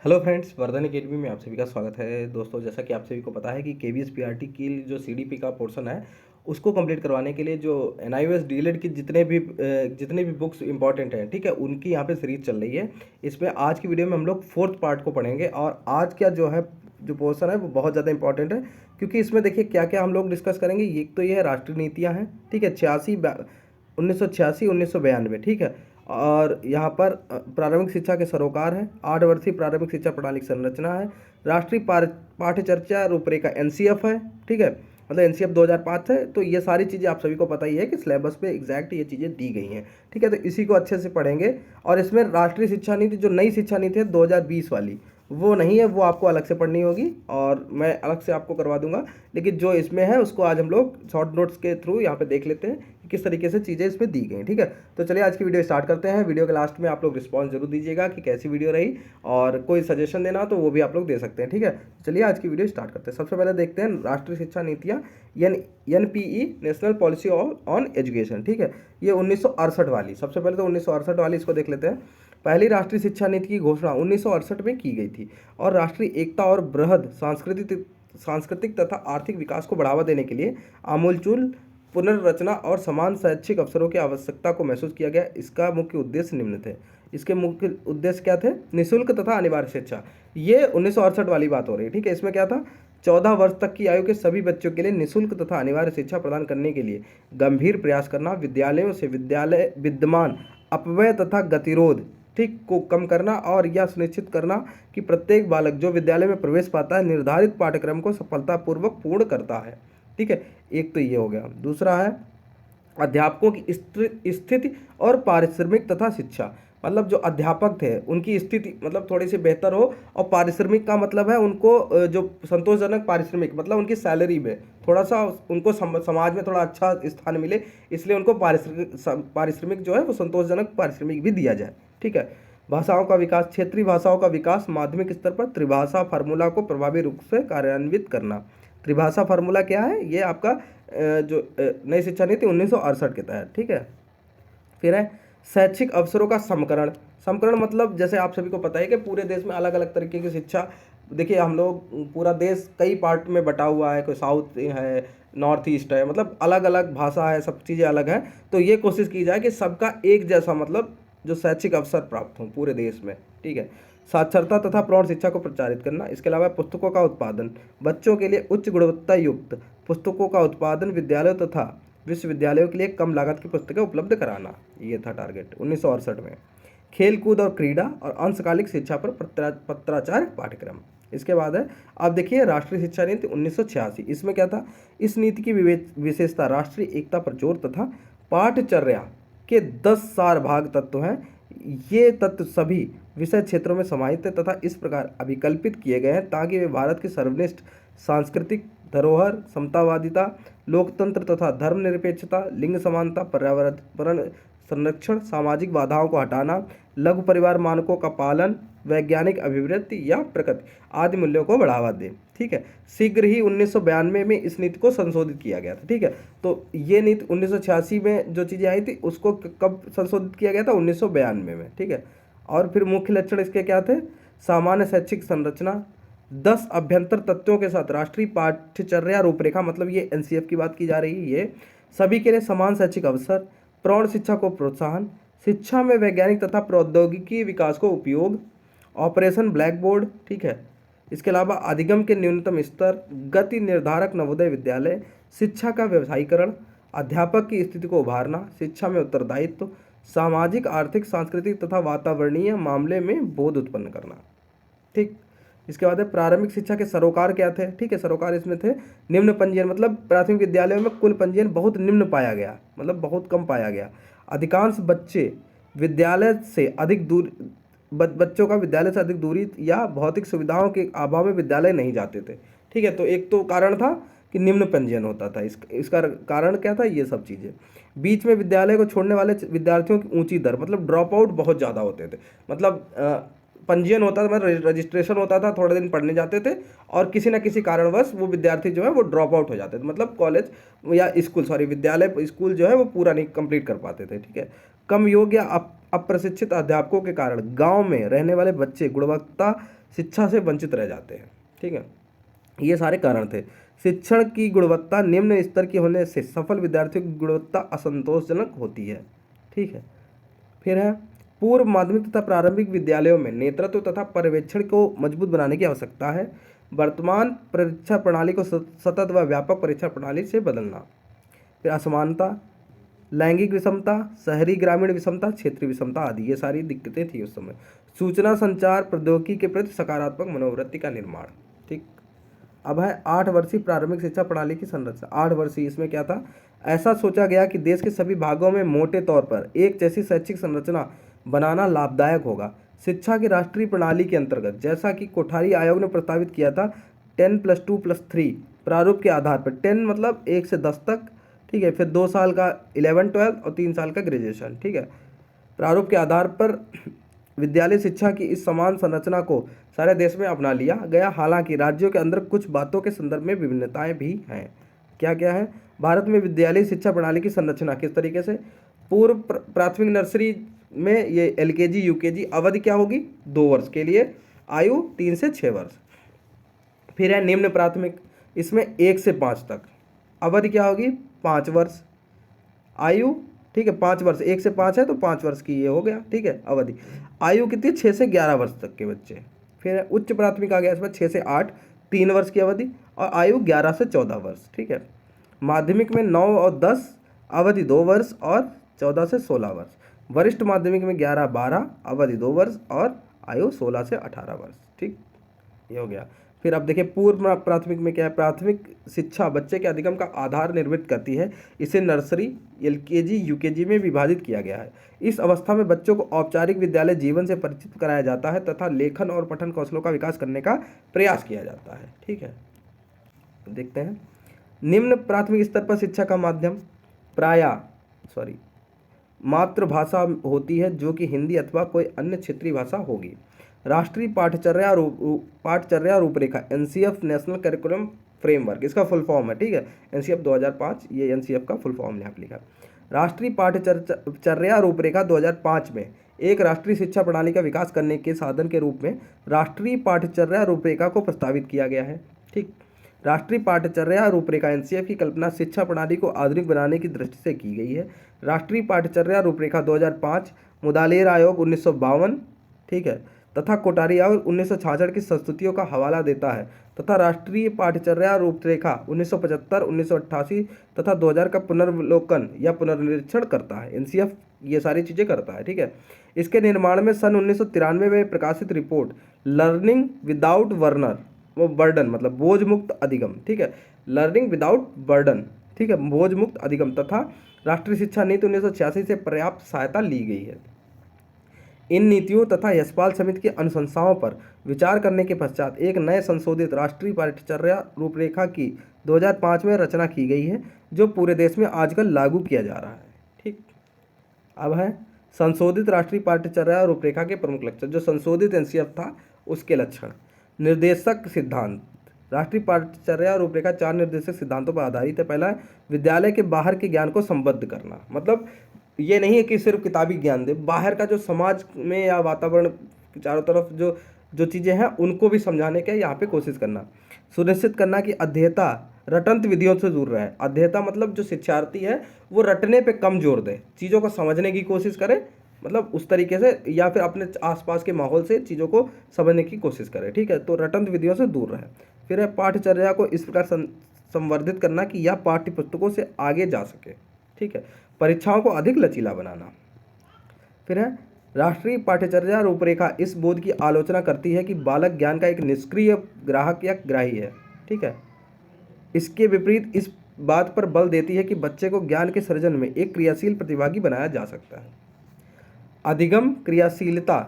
Hello friends, Vardhan academy में आप सभी का स्वागत है। दोस्तों, जैसा कि आप सभी को पता है कि केवीएस पीआरटी की जो सीडीपी का पोर्शन है उसको कंप्लीट करवाने के लिए जो एनआईओएस डीएलएड की जितने भी बुक्स इंपॉर्टेंट हैं, ठीक है, उनकी यहाँ पे सीरीज चल रही है। इसमें आज की वीडियो में हम लोग फोर्थ पार्ट को पढ़ेंगे और आज का जो पोर्शन है वो बहुत ज़्यादा इंपॉर्टेंट है, क्योंकि इसमें देखिए क्या क्या हम लोग डिस्कस करेंगे। एक तो ये है राष्ट्रीय नीतियाँ हैं, ठीक है, 1986 1992, ठीक है। और यहाँ पर प्रारंभिक शिक्षा के सरोकार हैं, 8 वर्षीय प्रारंभिक शिक्षा प्रणाली की संरचना है, राष्ट्रीय पाठ्यचर्या रूपरेखा एनसीएफ है, ठीक है, मतलब एनसीएफ 2005 है। तो ये सारी चीज़ें आप सभी को पता ही है कि सिलेबस पे एग्जैक्ट ये चीज़ें दी गई हैं, ठीक है। तो इसी को अच्छे से पढ़ेंगे। और इसमें राष्ट्रीय शिक्षा नीति, जो नई शिक्षा नीति है 2020 वाली, वो नहीं है, वो आपको अलग से पढ़नी होगी और मैं अलग से आपको करवा दूंगा। लेकिन जो इसमें है उसको आज हम लोग शॉर्ट नोट्स के थ्रू यहाँ पे देख लेते हैं कि किस तरीके से चीज़ें इसमें दी गई, ठीक है। तो चलिए आज की वीडियो स्टार्ट करते हैं। वीडियो के लास्ट में आप लोग रिस्पॉन्स जरूर दीजिएगा कि कैसी वीडियो रही, और कोई सजेशन देना तो वो भी आप लोग दे सकते हैं, ठीक है। चलिए आज की वीडियो स्टार्ट करते हैं। सबसे पहले देखते हैं राष्ट्रीय शिक्षा नीतियाँ, NPE, national policy on education, ठीक है। ये 1968 वाली, सबसे पहले तो 1968 वाली इसको देख लेते हैं। पहली राष्ट्रीय शिक्षा नीति की घोषणा 1968 में की गई थी और राष्ट्रीय एकता और बृहद सांस्कृतिक तथा आर्थिक विकास को बढ़ावा देने के लिए आमूलचूल पुनर्रचना और समान शैक्षिक अवसरों की आवश्यकता को महसूस किया गया। इसका मुख्य उद्देश्य निम्न थे। इसके मुख्य उद्देश्य क्या थे? निःशुल्क तथा अनिवार्य शिक्षा। ये 1968 वाली बात हो रही है, ठीक है। इसमें क्या था? 14 वर्ष तक की आयु के सभी बच्चों के लिए निःशुल्क तथा अनिवार्य शिक्षा प्रदान करने के लिए गंभीर प्रयास करना, विद्यालयों से विद्यालय विद्यमान अपव्यय तथा गतिरोध, ठीक, को कम करना और यह सुनिश्चित करना कि प्रत्येक बालक जो विद्यालय में प्रवेश पाता है निर्धारित पाठ्यक्रम को सफलतापूर्वक पूर्ण करता है, ठीक है। एक तो ये हो गया। दूसरा है अध्यापकों की स्थिति और पारिश्रमिक तथा शिक्षा। मतलब जो अध्यापक थे उनकी स्थिति मतलब थोड़ी सी बेहतर हो, और पारिश्रमिक का मतलब है उनको जो संतोषजनक पारिश्रमिक, मतलब उनकी सैलरी में थोड़ा सा उनको समाज में थोड़ा अच्छा स्थान मिले, इसलिए उनको पारिश्रमिक जो है वो संतोषजनक पारिश्रमिक भी दिया जाए, ठीक है। भाषाओं का विकास, क्षेत्रीय भाषाओं का विकास, माध्यमिक स्तर पर त्रिभाषा फार्मूला को प्रभावी रूप से कार्यान्वित करना। त्रिभाषा फार्मूला क्या है? ये आपका जो नई शिक्षा नीति 1968 के तहत, ठीक है। फिर है शैक्षिक अवसरों का समकरण। समकरण मतलब जैसे आप सभी को पता है कि पूरे देश में अलग अलग तरीके की शिक्षा, देखिए हम लोग पूरा देश कई पार्ट में बटा हुआ है, कोई साउथ है, नॉर्थ ईस्ट है, मतलब अलग अलग भाषा है, सब चीज़ें अलग हैं। तो ये कोशिश की जाए कि सबका एक जैसा मतलब जो शैक्षिक अवसर प्राप्त हों पूरे देश में, ठीक है। साक्षरता तथा प्रौढ़ शिक्षा को प्रचारित करना। इसके अलावा पुस्तकों का उत्पादन, बच्चों के लिए उच्च गुणवत्ता युक्त पुस्तकों का उत्पादन, विद्यालयों तथा विश्वविद्यालयों के लिए कम लागत की पुस्तकें उपलब्ध कराना, ये था टारगेट 1968 में। खेल कूद और क्रीड़ा और अंशकालिक शिक्षा पर पत्राचार पाठ्यक्रम। इसके बाद है, आप देखिए राष्ट्रीय शिक्षा नीति 1986। इसमें क्या था? इस नीति की विशेषता राष्ट्रीय एकता पर जोर तथा पाठ्यचर्या के 10 सारभाग तत्व हैं। ये तत्व सभी विषय क्षेत्रों में समाहित है तथा इस प्रकार अभिकल्पित किए गए हैं ताकि वे भारत की सर्वश्रेष्ठ सांस्कृतिक धरोहर, समतावादिता, लोकतंत्र तथा धर्मनिरपेक्षता, लिंग समानता, पर्यावरण संरक्षण, सामाजिक बाधाओं को हटाना, लघु परिवार मानकों का पालन, वैज्ञानिक अभिवृद्धि या प्रगति आदि मूल्यों को बढ़ावा दे, ठीक है। शीघ्र ही 1992 में इस नीति को संशोधित किया गया था, ठीक है। तो ये नीति 1986 में जो चीज़ें आई थी उसको कब संशोधित किया गया था? 1992 में, ठीक है। और फिर मुख्य लक्षण इसके क्या थे? सामान्य शैक्षिक संरचना, 10 अभ्यंतर तत्वों के साथ राष्ट्रीय पाठ्यचर्या रूपरेखा, मतलब ये एनसीएफ की बात की जा रही है। ये सभी के लिए समान शैक्षिक अवसर, प्रौढ़ शिक्षा को प्रोत्साहन, शिक्षा में वैज्ञानिक तथा प्रौद्योगिकी विकास को उपयोग, ऑपरेशन ब्लैक बोर्ड, ठीक है। इसके अलावा अधिगम के न्यूनतम स्तर, गति निर्धारक नवोदय विद्यालय, शिक्षा का व्यवसायीकरण, अध्यापक की स्थिति को उभारना, शिक्षा में उत्तरदायित्व, सामाजिक आर्थिक सांस्कृतिक तथा वातावरणीय मामले में बोध उत्पन्न करना, ठीक। इसके बाद है प्रारंभिक शिक्षा के सरोकार क्या थे? ठीक है, सरोकार इसमें थे निम्न पंजीयन, मतलब प्राथमिक विद्यालयों में कुल पंजीयन बहुत निम्न पाया गया, मतलब बहुत कम पाया गया। अधिकांश बच्चे विद्यालय से अधिक दूर बच्चों का विद्यालय से अधिक दूरी या भौतिक सुविधाओं के अभाव में विद्यालय नहीं जाते थे, ठीक है। तो एक तो कारण था कि निम्न पंजीयन होता था, इसका कारण क्या था? ये सब चीज़ें। बीच में विद्यालय को छोड़ने वाले विद्यार्थियों की ऊंची दर, मतलब ड्रॉप आउट बहुत ज़्यादा होते थे। मतलब पंजीयन होता था, मतलब रजिस्ट्रेशन होता था, थोड़े दिन पढ़ने जाते थे और किसी न किसी कारणवश वो विद्यार्थी जो है वो ड्रॉप आउट हो जाते थे, मतलब कॉलेज या स्कूल, सॉरी विद्यालय स्कूल जो है वो पूरा नहीं कंप्लीट कर पाते थे, ठीक है। कम योग्य या अप्रशिक्षित अध्यापकों के कारण गांव में रहने वाले बच्चे गुणवत्ता शिक्षा से वंचित रह जाते हैं। ठीक है, ये सारे कारण थे। शिक्षण की गुणवत्ता निम्न स्तर की होने से सफल विद्यार्थियों की गुणवत्ता असंतोषजनक होती है। ठीक है, फिर है पूर्व माध्यमिक तथा प्रारंभिक विद्यालयों में नेतृत्व तथा पर्यवेक्षण को मजबूत बनाने की आवश्यकता है। वर्तमान परीक्षा प्रणाली को सतत व व्यापक परीक्षा प्रणाली से बदलना। फिर असमानता, लैंगिक विषमता, शहरी ग्रामीण विषमता, क्षेत्रीय विषमता आदि ये सारी दिक्कतें थी उस समय। सूचना संचार प्रौद्योगिकी के प्रति सकारात्मक मनोवृत्ति का निर्माण। ठीक, अब है 8 वर्षीय प्रारंभिक शिक्षा प्रणाली की संरचना। 8 वर्षीय, इसमें क्या था, ऐसा सोचा गया कि देश के सभी भागों में मोटे तौर पर एक जैसी शैक्षिक संरचना बनाना लाभदायक होगा। शिक्षा की राष्ट्रीय प्रणाली के अंतर्गत जैसा कि कोठारी आयोग ने प्रस्तावित किया था 10+2+3 प्रारूप के आधार पर, 10 मतलब 1 से 10 तक, ठीक है, फिर 2 साल का 11-12 और 3 साल का ग्रेजुएशन। ठीक है, प्रारूप के आधार पर विद्यालय शिक्षा की इस समान संरचना को सारे देश में अपना लिया गया। हालांकि राज्यों के अंदर कुछ बातों के संदर्भ में विभिन्नताएं भी हैं। क्या क्या है? भारत में विद्यालय शिक्षा प्रणाली की संरचना किस तरीके से, पूर्व प्राथमिक नर्सरी में ये LKG UKG अवधि क्या होगी 2 वर्ष के लिए, आयु 3 से 6 वर्ष। फिर है निम्न प्राथमिक, इसमें 1 से 5 तक, अवधि क्या होगी 5 वर्ष, आयु, ठीक है 5 वर्ष, 1 से 5 है तो 5 वर्ष की ये हो गया। ठीक है, अवधि, आयु कितनी 6 से 11 वर्ष तक के बच्चे। फिर है उच्च प्राथमिक आ गया इसमें 6 से 8, 3 वर्ष की अवधि, और आयु 11 से 14 वर्ष। ठीक है, माध्यमिक में 9 और 10, अवधि 2 वर्ष और 14 से 16 वर्ष। वरिष्ठ माध्यमिक में 11-12, अवधि 2 वर्ष और आयु 16 से 18 वर्ष। ठीक, ये हो गया। फिर अब देखिए पूर्व प्राथमिक में क्या है, प्राथमिक शिक्षा बच्चे के अधिगम का आधार निर्मित करती है। इसे नर्सरी, LKG UKG में विभाजित किया गया है। इस अवस्था में बच्चों को औपचारिक विद्यालय जीवन से परिचित कराया जाता है तथा लेखन और पठन कौशलों का विकास करने का प्रयास किया जाता है। ठीक है, देखते हैं निम्न प्राथमिक स्तर पर शिक्षा का माध्यम मातृभाषा होती है, जो कि हिंदी अथवा कोई अन्य क्षेत्रीय भाषा होगी। राष्ट्रीय पाठचर्या रूपरेखा NCF नेशनल करिकुलम फ्रेमवर्क, इसका फुल फॉर्म है। ठीक है, NCF 2005, ये NCF का फुल फॉर्म यहाँ पर लिखा। राष्ट्रीय पाठचर्या रूपरेखा 2005 में एक राष्ट्रीय शिक्षा प्रणाली का विकास करने के साधन के रूप में राष्ट्रीय पाठचर्या रूपरेखा को प्रस्तावित किया गया है। ठीक, राष्ट्रीय पाठचर्या रूपरेखा NCF की कल्पना शिक्षा प्रणाली को आधुनिक बनाने की दृष्टि से की गई है। राष्ट्रीय पाठचर्या रूपरेखा 2005 मुदालेर आयोग 1952, ठीक है, तथा कोठारी आयोग 1966 की संस्तुतियों का हवाला देता है तथा राष्ट्रीय पाठचर्या रूपरेखा 1975, 1988 तथा 2000 का पुनर्विलोकन या पुनर्निरीक्षण करता है। NCF ये सारी चीज़ें करता है। ठीक है, इसके निर्माण में सन 1993 में प्रकाशित रिपोर्ट लर्निंग विदाउट बर्डन मतलब बोझ मुक्त अधिगम, ठीक है, लर्निंग विदाउट बर्डन, ठीक है, बोझ मुक्त अधिगम तथा राष्ट्रीय शिक्षा नीति 1986 से पर्याप्त सहायता ली गई है। इन नीतियों तथा यशपाल समिति की अनुशंसाओं पर विचार करने के पश्चात एक नए संशोधित राष्ट्रीय पाठचर्या रूपरेखा की 2005 में रचना की गई है, जो पूरे देश में आजकल लागू किया जा रहा है। ठीक, अब है संशोधित राष्ट्रीय पाठचर्या रूपरेखा के प्रमुख लक्षण। जो संशोधित NCF था उसके लक्षण। निर्देशक सिद्धांत, राष्ट्रीय पाठचर्या रूपरेखा 4 निर्देशक सिद्धांतों पर आधारित है। पहला है विद्यालय के बाहर के ज्ञान को संबद्ध करना, मतलब ये नहीं है कि सिर्फ किताबी ज्ञान दे, बाहर का जो समाज में या वातावरण चारों तरफ जो चीज़ें हैं उनको भी समझाने का यहाँ पे कोशिश करना। सुनिश्चित करना कि अध्येता रटंत विधियों से दूर रहे। अध्येता मतलब जो शिक्षार्थी है वो रटने पे कम जोर दे, चीज़ों को समझने की कोशिश करे, मतलब उस तरीके से, या फिर अपने आसपास के माहौल से चीज़ों को समझने की कोशिश करे। ठीक है, तो रटंत विधियों से दूर रहे। फिर है पाठचर्या को इस प्रकार संवर्धित करना कि यह पाठ्य पुस्तकों से आगे जा सके। ठीक है, परीक्षाओं को अधिक लचीला बनाना। फिर है राष्ट्रीय पाठचर्या रूपरेखा इस बोध की आलोचना करती है कि बालक ज्ञान का एक निष्क्रिय ग्राहक या ग्राही है। ठीक है, इसके विपरीत इस बात पर बल देती है कि बच्चे को ज्ञान के सृजन में एक क्रियाशील प्रतिभागी बनाया जा सकता है। अधिगम, क्रियाशीलता,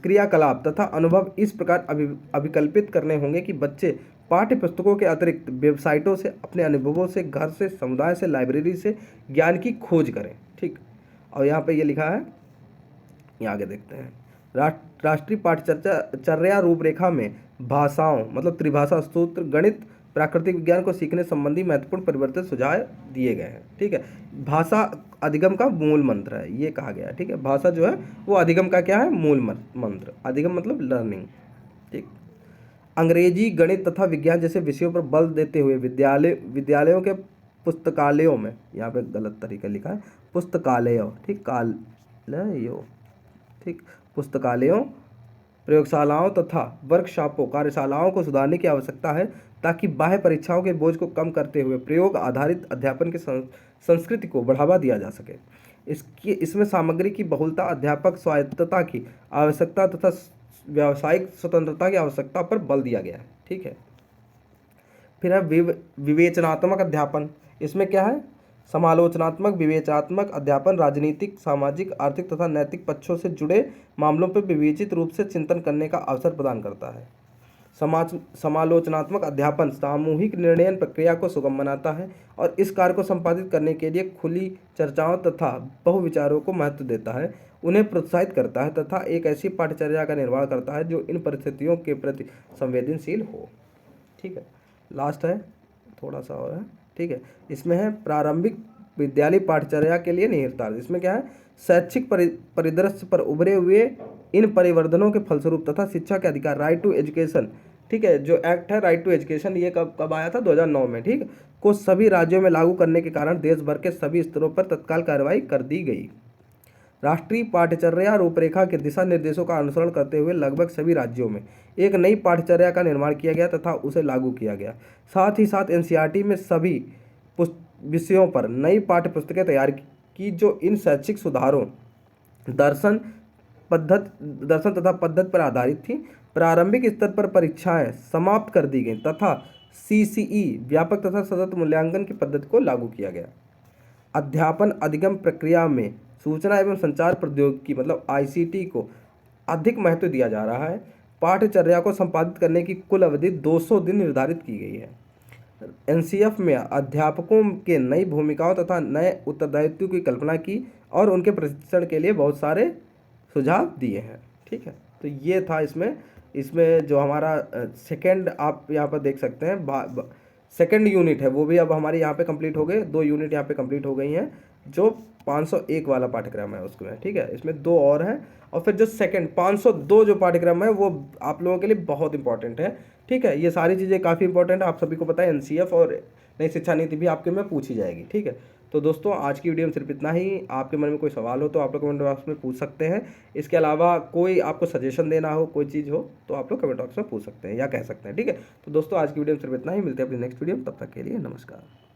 क्रियाकलाप तथा अनुभव इस प्रकार अभिकल्पित करने होंगे कि बच्चे पाठ्य पुस्तकों के अतिरिक्त वेबसाइटों से, अपने अनुभवों से, घर से, समुदाय से, लाइब्रेरी से ज्ञान की खोज करें। ठीक, और यहाँ पे ये लिखा है, यहाँ आगे देखते हैं। राष्ट्रीय पाठचर्या रूपरेखा में भाषाओं मतलब त्रिभाषा सूत्र, गणित, प्राकृतिक विज्ञान को सीखने संबंधी महत्वपूर्ण परिवर्तित सुझाव दिए गए हैं। ठीक है, भाषा अधिगम का मूल मंत्र है, ये कहा गया है। ठीक है, भाषा जो है वो अधिगम का क्या है, मूल मंत्र। अधिगम मतलब लर्निंग। ठीक, अंग्रेजी, गणित तथा विज्ञान जैसे विषयों पर बल देते हुए विद्यालयों के पुस्तकालयों में, यहाँ पे गलत तरीका लिखा है, पुस्तकालयों, ठीक, कालयों, ठीक, पुस्तकालयों, प्रयोगशालाओं तथा वर्कशॉपों, कार्यशालाओं को सुधारने की आवश्यकता है ताकि बाह्य परीक्षाओं के बोझ को कम करते हुए प्रयोग आधारित अध्यापन की संस्कृति को बढ़ावा दिया जा सके। इसमें सामग्री की बहुलता, अध्यापक स्वायत्तता की आवश्यकता तथा व्यावसायिक स्वतंत्रता की आवश्यकता पर बल दिया गया है। ठीक है, फिर है विवेचनात्मक अध्यापन। इसमें क्या है, समालोचनात्मक, विवेचनात्मक अध्यापन राजनीतिक, सामाजिक, आर्थिक तथा नैतिक पक्षों से जुड़े मामलों पर विवेचित रूप से चिंतन करने का अवसर प्रदान करता है। समालोचनात्मक अध्यापन सामूहिक निर्णय प्रक्रिया को सुगम बनाता है और इस कार्य को संपादित करने के लिए खुली चर्चाओं तथा बहुविचारों को महत्व देता है, उन्हें प्रोत्साहित करता है तथा एक ऐसी पाठ्यचर्या का निर्माण करता है जो इन परिस्थितियों के प्रति संवेदनशील हो। ठीक है, लास्ट है, थोड़ा सा और है। ठीक है, इसमें है प्रारंभिक विद्यालय पाठ्यचर्या के लिए निहितार्थ। इसमें क्या है, शैक्षिक परिदृश्य पर उभरे हुए इन परिवर्तनों के फलस्वरूप तथा शिक्षा के अधिकार, राइट टू एजुकेशन, ठीक है, जो एक्ट है राइट टू एजुकेशन, ये कब आया था, 2009 में, ठीक, को सभी राज्यों में लागू करने के कारण देश भर के सभी स्तरों पर तत्काल कार्रवाई कर दी गई। राष्ट्रीय पाठ्यचर्या रूपरेखा के दिशा निर्देशों का अनुसरण करते हुए लगभग सभी राज्यों में एक नई पाठ्यचर्या का निर्माण किया गया तथा उसे लागू किया गया। साथ ही साथ एनसीईआरटी में सभी विषयों पर नई पाठ्य पुस्तकें तैयार की जो इन शैक्षिक सुधारों, दर्शन तथा पद्धति पर आधारित थी। प्रारंभिक स्तर पर परीक्षाएं समाप्त कर दी गई तथा सीसीई व्यापक तथा सतत मूल्यांकन की पद्धति को लागू किया गया। अध्यापन अधिगम प्रक्रिया में सूचना एवं संचार प्रौद्योगिकी मतलब आईसीटी को अधिक महत्व दिया जा रहा है। पाठ्यचर्या को संपादित करने की कुल अवधि 200 दिन निर्धारित की गई है। एनसीएफ में अध्यापकों के नई भूमिकाओं तथा नए उत्तरदायित्व की कल्पना की और उनके प्रशिक्षण के लिए बहुत सारे सुझाव दिए हैं। ठीक है, तो ये था इसमें जो हमारा सेकंड, आप यहाँ पर देख सकते हैं सेकंड यूनिट है, वो भी अब हमारे यहाँ पे कंप्लीट हो गए। 2 यूनिट यहाँ पे कंप्लीट हो गई हैं, जो 501 वाला पाठ्यक्रम है उसमें। ठीक है, इसमें 2 और हैं और फिर जो सेकंड 502 जो पाठ्यक्रम है वो आप लोगों के लिए बहुत इंपॉर्टेंट है। ठीक है, ये सारी चीज़ें काफ़ी इंपॉर्टेंट है, आप सभी को पता है। एनसीएफ और नई शिक्षा नीति भी आपके में पूछी जाएगी। ठीक है, तो दोस्तों आज की वीडियो में सिर्फ इतना ही। आपके मन में कोई सवाल हो तो आप लोग कमेंट बॉक्स में पूछ सकते हैं। इसके अलावा कोई आपको सजेशन देना हो, कोई चीज़ हो तो आप लोग कमेंट बॉक्स में पूछ सकते हैं या कह सकते हैं। ठीक है, तो दोस्तों आज की वीडियो में सिर्फ इतना ही। मिलते हैं अपनी नेक्स्ट वीडियो में, तब तक के लिए नमस्कार।